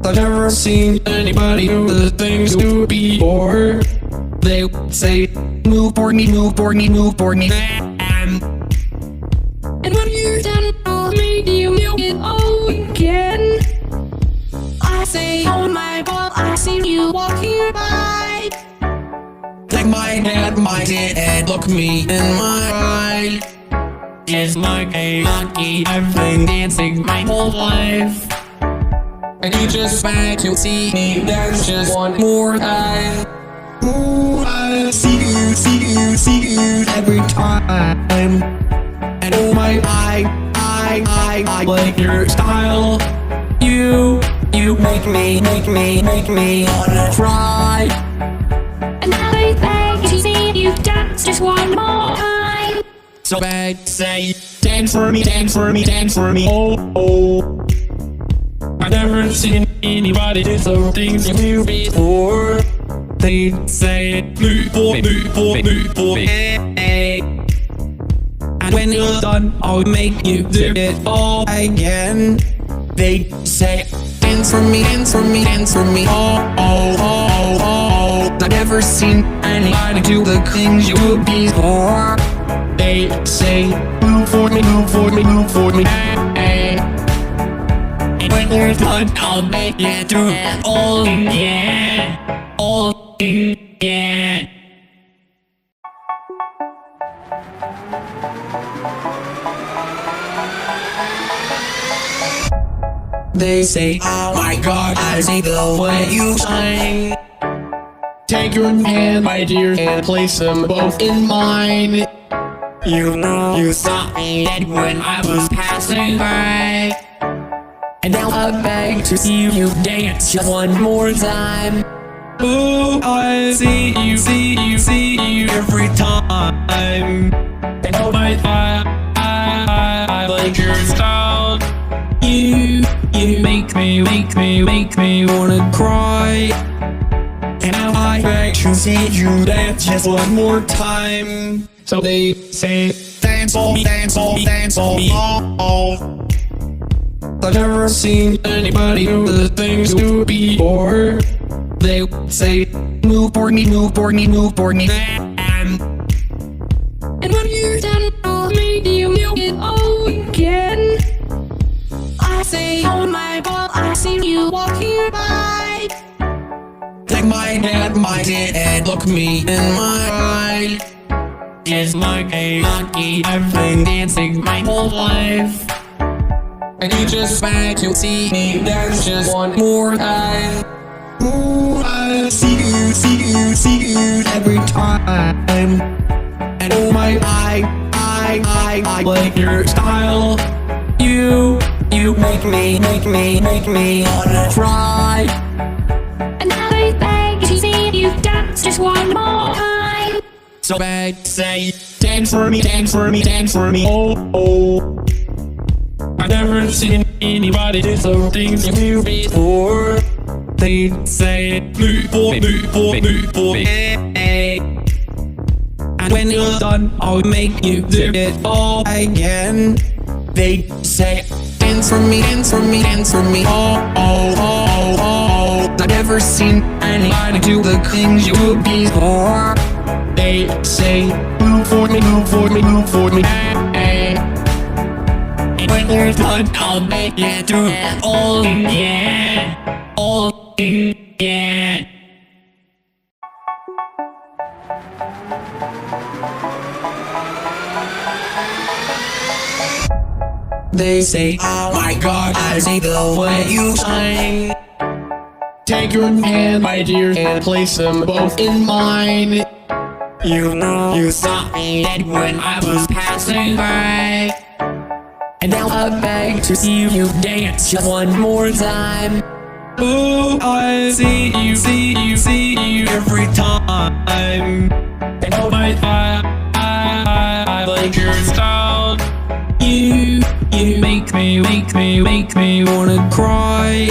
I've never seen anybody do the things you do before. They say, move for me, move for me, move for me. And when you're done, I'll make you do it all again. I say, oh my God, I see you walking by. Take my hand, and look me in my eye. It's my game, monkey, I've been dancing my whole life. And you just want to see me dance just one more time. Ooh, I see you every time. And oh my, I like your style. You make me wanna cry. And I beg to see you dance just one more time. So bad, say, dance for me, dance for me, dance for me. Oh. I've never seen anybody do some things you do before. They say, move for me, move for me, move for me. And when you're done, I'll make you do it all again. They say, dance for me, dance for me, dance for me. Oh. I've never seen anybody do the things you do before. They say, move for me, move for me, move for me. And when you're done, I'll make you do it all again. All again. They say, oh my God, I see the way you shine. Take your hand, my dear, and place them both in mine. You know you saw me dead when I was passing by. And now I beg to see you dance just one more time. Ooh, I see you every time. And oh my, I like your style. You make me wanna cry. And now I beg to see you dance just one more time. So they say, dance on me, dance on me, dance on me. Oh. I've never seen anybody do the things you do before. They say, move for me, move for me, move for me. And when you're done, I'll make you do it all again. I say, oh my God, I see you walking by. Take my hand, and look me in my eye. It's my game, monkey, I've been dancing my whole life. And you just want to see me dance just one more time. Ooh, I see you every time. And oh my, I like your style. You make me wanna cry. And now I beg to see you dance just one more time. So bad, say, dance for me, dance for me, dance for me. Oh. I've never seen anybody do some things you do before. They say, move for me, move for me, move for me. And when you're done, I'll make you do it all again. They say, dance for me, dance for me, dance for me. Oh. I've never seen anybody do the things you do before. They say, move for me, move for me, move for me. And when you're done, I'll make you do it all again. All again. They say, oh my God, I see the way you shine. Take your hand, my dear, and place them both in mine. You know you saw me dead when I was passing by, and now I beg to see you dance just one more time. Ooh, I see you every time. And oh my, I like your style. You make me wanna cry.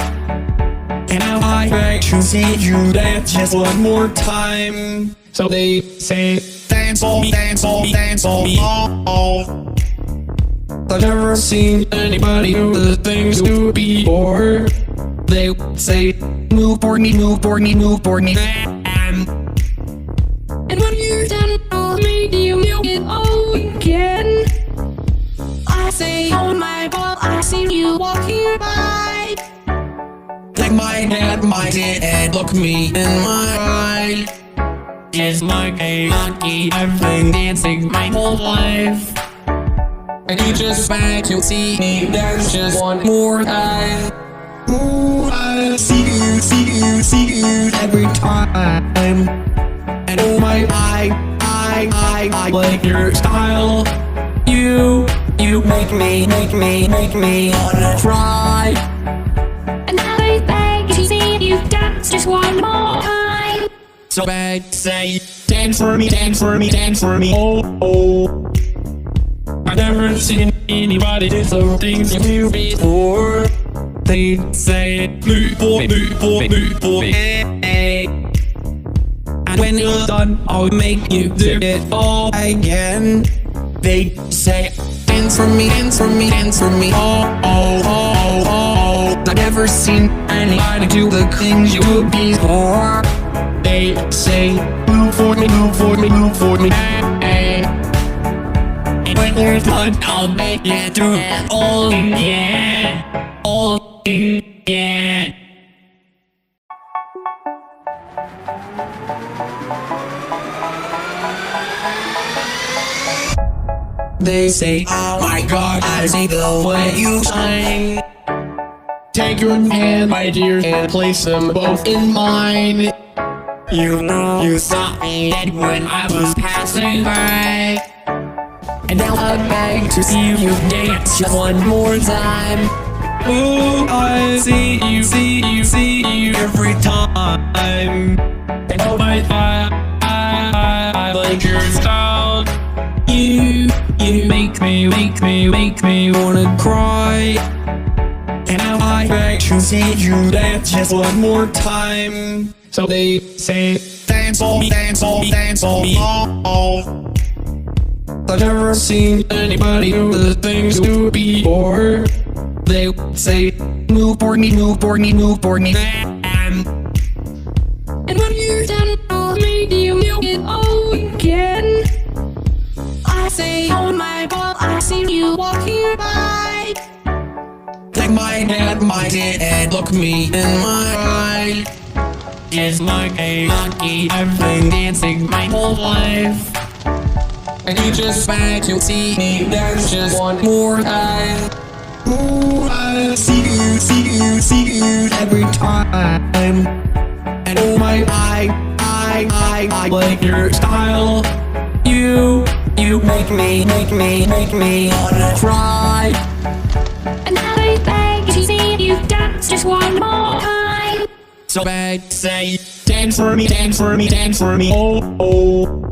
And now I beg to see you dance just one more time. So they say, dance for me, dance for me, dance for me, oh. I've never seen anybody do the things you do before. They say, move for me, move for me, move for me. And when you're done, I'll make you do it all again. I say, oh my God, I see you walking by. Take my hand, my hand, and look me in my eye. It's like a monkey, I've been dancing my whole life. And you just beg to see me dance just one more time. Ooh, I see you every time. And oh my, I like your style. You make me wanna cry. And now I beg to see you dance just one more time. So beg, say, dance for me, dance for me, dance for me, oh, oh. I've never seen anybody do some things you do before. They say, move for me, move for me, move for me, hey. And when you're done, I'll make you do it all again. They say, dance for me, dance for me, dance for me, oh, oh, oh, oh. I've never seen anybody do the things you do before. They say, move for me, move for me, move for me, hey. And when you're done, I'll make you do it all again, all again. They say, oh my God, I see the way you shine. Take your hand, my dear, and place them both in mine. You know you saw me dead when I was passing by, and now I beg to see you dance just one more time. Ooh, I see you every time. And oh my, I like your style. You make me wanna cry. And now I beg to see you dance just one more time. So they say, dance for me, dance for me, dance for me, oh, oh. I've never seen anybody do the things you do before. They say, move for me, move for me, move for me. And when you're done, I'll make you do it all again. I say, oh my God, I see you walking by. Take my hand, and look me in my eye. It's like a monkey, I've been dancing my whole life. And you just beg to see me dance just one more time. Ooh, I see you every time. And oh my, I like your style. You make me wanna cry. And now I beg to see you dance just one more time. So beg, say, dance for me, dance for me, dance for me, oh, oh.